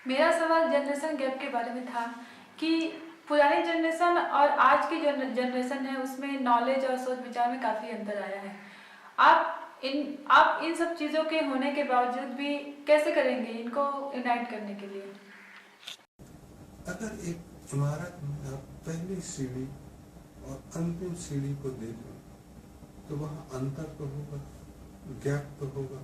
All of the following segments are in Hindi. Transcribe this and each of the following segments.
मेरा सवाल जनरेशन गैप के बारे में था कि पुरानी जनरेशन और आज की जो जनरेशन है उसमें नॉलेज और सोच विचार में काफ़ी अंतर आया है। आप इन सब चीज़ों के होने के बावजूद भी कैसे करेंगे इनको यूनाइट करने के लिए? अगर एक इमारत में आप पहली सीढ़ी और अंतिम सीढ़ी को देखें तो वहां अंतर तो होगा, गैप तो होगा।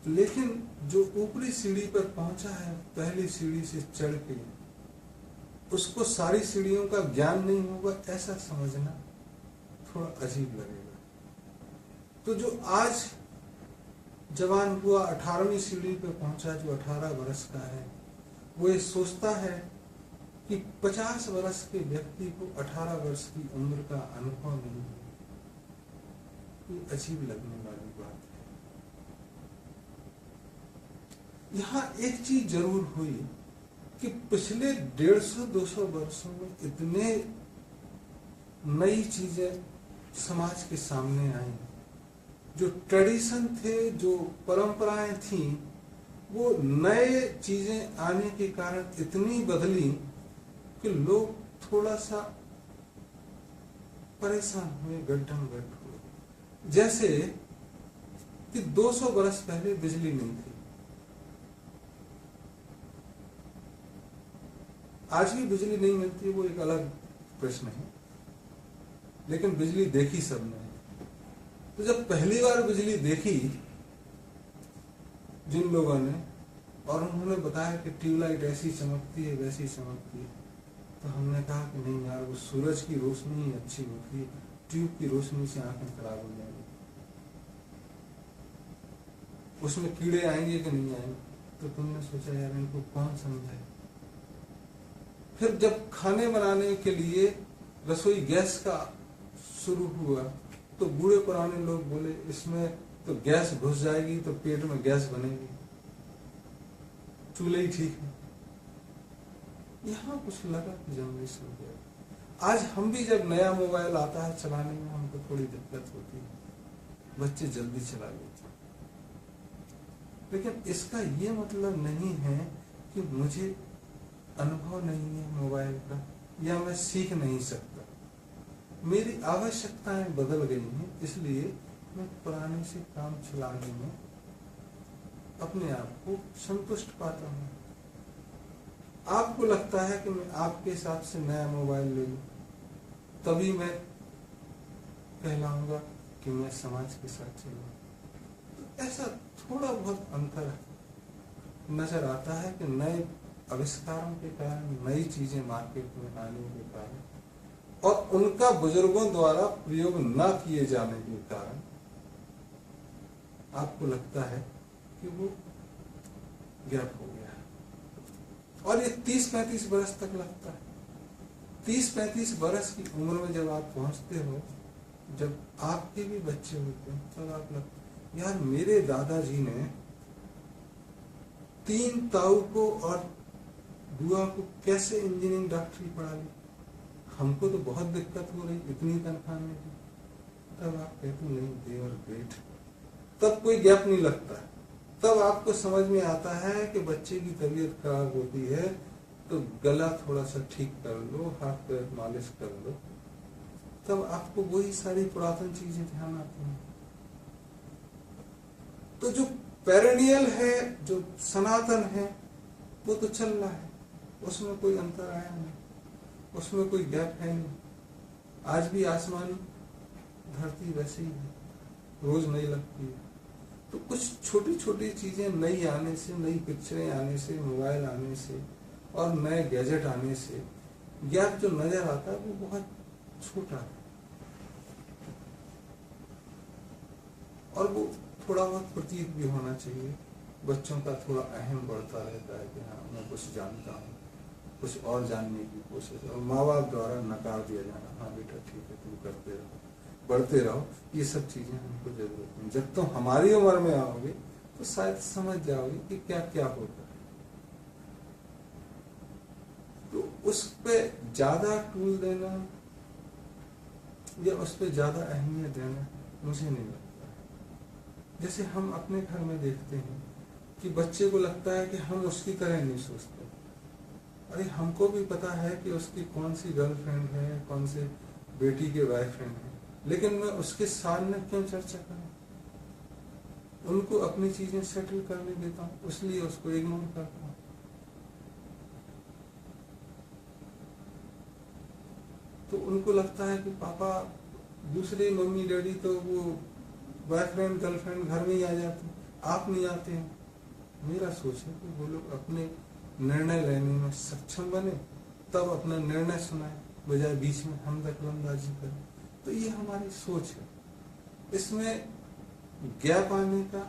लेकिन जो ऊपरी सीढ़ी पर पहुंचा है पहली सीढ़ी से चढ़ के, उसको सारी सीढ़ियों का ज्ञान नहीं होगा, ऐसा समझना थोड़ा अजीब लगेगा। तो जो आज जवान हुआ 18वीं सीढ़ी पे पहुंचा, जो 18 वर्ष का है, वो ये सोचता है कि 50 वर्ष के व्यक्ति को 18 वर्ष की उम्र का अनुभव नहीं है। ये अजीब लगने वाली बात है। यहाँ एक चीज जरूर हुई कि पिछले 150-200 वर्षों में इतने नई चीजें समाज के सामने आई, जो ट्रेडिशन थे, जो परंपराएं थी, वो नए चीजें आने के कारण इतनी बदली कि लोग थोड़ा सा परेशान हुए, गड्ढमगड्ढ हुए। जैसे कि 200 वर्ष पहले बिजली नहीं थी। आज भी बिजली नहीं मिलती, वो एक अलग प्रश्न है, लेकिन बिजली देखी सबने। तो जब पहली बार बिजली देखी जिन लोगों ने, और उन्होंने बताया कि ट्यूबलाइट ऐसी चमकती है, वैसी चमकती है, तो हमने कहा कि नहीं यार, वो सूरज की रोशनी ही अच्छी होती है, ट्यूब की रोशनी से आंखें खराब हो जाएंगी, उसमें कीड़े आएंगे कि नहीं आएंगे। तो तुमने सोचा यार इनको कौन समझाए। फिर जब खाने बनाने के लिए रसोई गैस का शुरू हुआ, तो बूढ़े पुराने लोग बोले इसमें तो गैस घुस जाएगी तो पेट में गैस बनेगी, चूल्हे ही ठीक है। यहाँ कुछ लगा कि जनरेशन गया। आज हम भी जब नया मोबाइल आता है चलाने में हमको थोड़ी दिक्कत होती है, बच्चे जल्दी चला लेते हैं। लेकिन इसका ये मतलब नहीं है कि मुझे अनुभव नहीं है मोबाइल का, या मैं सीख नहीं सकता। मेरी आवश्यकताएं बदल गई हैं, इसलिए मैं पुराने से काम चलाने में अपने आप को संतुष्ट पाता हूँ। आपको लगता है कि मैं आपके हिसाब से नया मोबाइल ले लूं, तभी मैं कहलाऊंगा कि मैं समाज के साथ चलूं। तो ऐसा थोड़ा बहुत अंतर नजर आता है कि नए आविष्कारों के कारण, नई चीजें मार्केट में आने के कारण, और उनका बुजुर्गों द्वारा प्रयोग न किए जाने के कारण आपको लगता है कि वो गैप हो गया है। और ये 30-35 वर्ष तक लगता है। 30-35 वर्ष की उम्र में जब आप पहुंचते हो, जब आपके भी बच्चे होते हैं, तब आप लगता यार मेरे दादाजी ने 3 ताऊ को और बुआ को कैसे इंजीनियरिंग डॉक्टरी पढ़ा ली, हमको तो बहुत दिक्कत हो रही इतनी तनख्वाह में भी। तब आप कहते नहीं देवर ग्रेट, तब कोई गैप नहीं लगता। तब आपको समझ में आता है कि बच्चे की तबीयत खराब होती है तो गला थोड़ा सा ठीक कर लो, हाथ पैर मालिश कर लो, तब आपको वही सारी पुरातन चीजें ध्यान आती हैं। तो जो पेरेनियल है, जो सनातन है, वो तो चल रहा है, उसमें कोई अंतर आया नहीं, उसमें कोई गैप है नहीं। आज भी आसमान धरती वैसे ही है, रोज नई लगती है। तो कुछ छोटी छोटी चीजें नई आने से, नई पिक्चरें आने से, मोबाइल आने से और नए गैजेट आने से गैप जो नजर आता है वो बहुत छोटा है, और वो थोड़ा बहुत प्रतीत भी होना चाहिए। बच्चों का थोड़ा अहम बढ़ता रहता है कि हाँ मैं कुछ जानता हूँ, कुछ और जानने की कोशिश, और माँ बाप द्वारा नकार दिया जाना, हाँ बेटा ठीक है तुम करते रहो, बढ़ते रहो, ये सब चीजें हमको जरूरत नहीं। जब तुम हमारी उम्र में आओगे तो शायद समझ जाओगे कि क्या क्या होता है। तो उस पर ज्यादा टूल देना या उस पर ज्यादा अहमियत देना मुझे नहीं लगता। जैसे हम अपने घर में देखते हैं कि बच्चे को लगता है कि हम उसकी तरह नहीं सोचते। अरे हमको भी पता है कि उसकी कौन सी गर्लफ्रेंड है, कौन से बेटी के बॉयफ्रेंड है, लेकिन मैं उसके सामने क्यों चर्चा करूं? उनको अपनी चीजें सेटल करने देता हूं, इसलिए उसको इग्नोर करता हूं। तो उनको लगता है कि पापा दूसरे मम्मी डैडी तो वो बॉयफ्रेंड गर्लफ्रेंड घर में ही आ जाते, आप नहीं आते हैं। मेरा सोच है कि वो लोग अपने निर्णय लेने में सक्षम बने, तब अपना निर्णय सुनाए, बजाय बीच में हम दखलंदाजी करें। तो ये हमारी सोच है। इसमें गैप आने का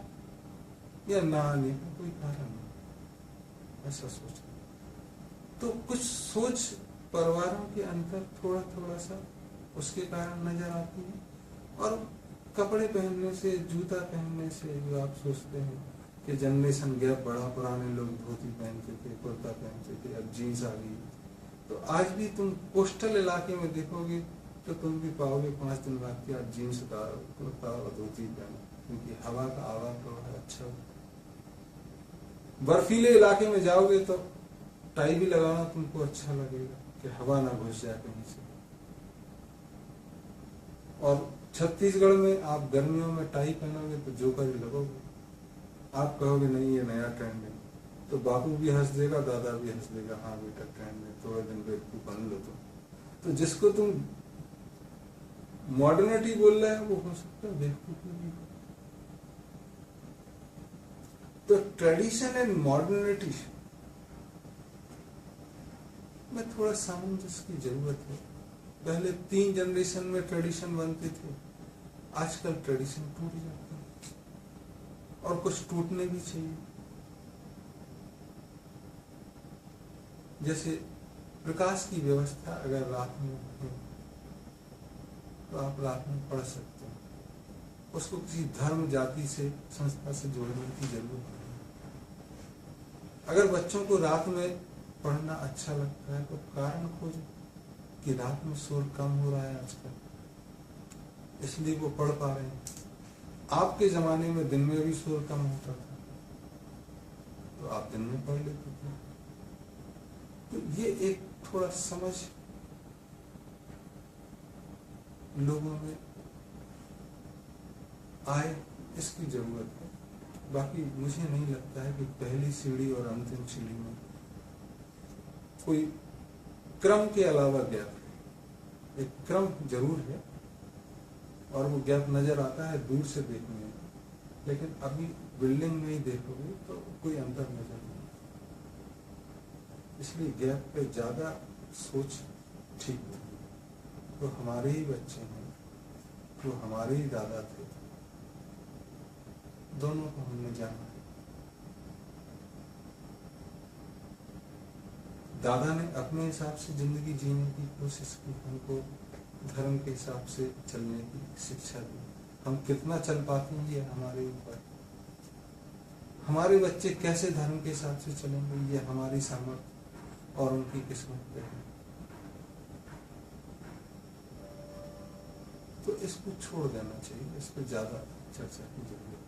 या ना आने का कोई कारण नहीं, ऐसा सोच। तो कुछ सोच परिवारों के अंदर थोड़ा थोड़ा सा उसके कारण नजर आती है। और कपड़े पहनने से, जूता पहनने से, जो आप सोचते हैं कि जनरेशन गैप बढ़ा, पुराने लोग धोती पहनते थे, कुर्ता पहनते थे, अब जीन्स आ गई। तो आज भी तुम कोस्टल इलाके में देखोगे तो तुम भी पाओगे 5 दिन बाद कि आज जीन्स उतारो, कुर्ता और धोती पहनो, क्योंकि हवा का आवागमन अच्छा हो। बर्फीले इलाके में जाओगे तो टाई भी लगाना तुमको अच्छा लगेगा कि हवा ना घुस जाए कहीं से। और छत्तीसगढ़ में आप गर्मियों में टाई पहनोगे तो जोकर ही लगोगे। आप कहोगे नहीं ये नया ट्रेंड है, तो बापू भी हंस देगा, दादा भी हंस देगा, हाँ बेटा ट्रेंड है, थोड़े दिन बेवकूफ बन लो तुम। तो जिसको तुम मॉडर्निटी बोल रहे हैं वो हो सकता है बेवकूफ भी हो। तो ट्रेडिशन एंड मॉडर्निटी में थोड़ा सामंजस्य की जरूरत है। पहले 3 जनरेशन में ट्रेडिशन बनते थे, आजकल ट्रेडिशन टूट जाते हैं और कुछ टूटने भी चाहिए। जैसे प्रकाश की व्यवस्था अगर रात में है तो आप रात में पढ़ सकते हैं, उसको किसी धर्म, जाति से, संस्था से जोड़ने की जरूरत नहीं। अगर बच्चों को रात में पढ़ना अच्छा लगता है तो कारण खोजो कि रात में शोर कम हो रहा है आजकल, इसलिए वो पढ़ पा रहे हैं। आपके जमाने में दिन में भी शोर कम होता था तो आप दिन में पढ़ लेते थे। तो ये एक थोड़ा समझ लोगों में आए, इसकी जरूरत है। बाकी मुझे नहीं लगता है कि पहली सीढ़ी और अंतिम सीढ़ी में कोई क्रम के अलावा गैप है। एक क्रम जरूर है और वो गैप नजर आता है दूर से देखने में, लेकिन अभी बिल्डिंग में ही देखोगे तो कोई अंतर नजर नहीं। इसलिए गैप पे ज्यादा सोच ठीक नहीं। तो हमारे ही बच्चे हैं, तो हमारे ही दादा थे, दोनों को हमने जाना है। दादा ने अपने हिसाब से जिंदगी जीने की कोशिश की, हमको धर्म के हिसाब से चलने की शिक्षा दी। हम कितना चल पाते हैं ये हमारे ऊपर। हमारे बच्चे कैसे धर्म के हिसाब से चलेंगे ये हमारी सामर्थ्य और उनकी किस्मत पे है। तो इसको छोड़ देना चाहिए, इस पर ज्यादा चर्चा की जरूरत है।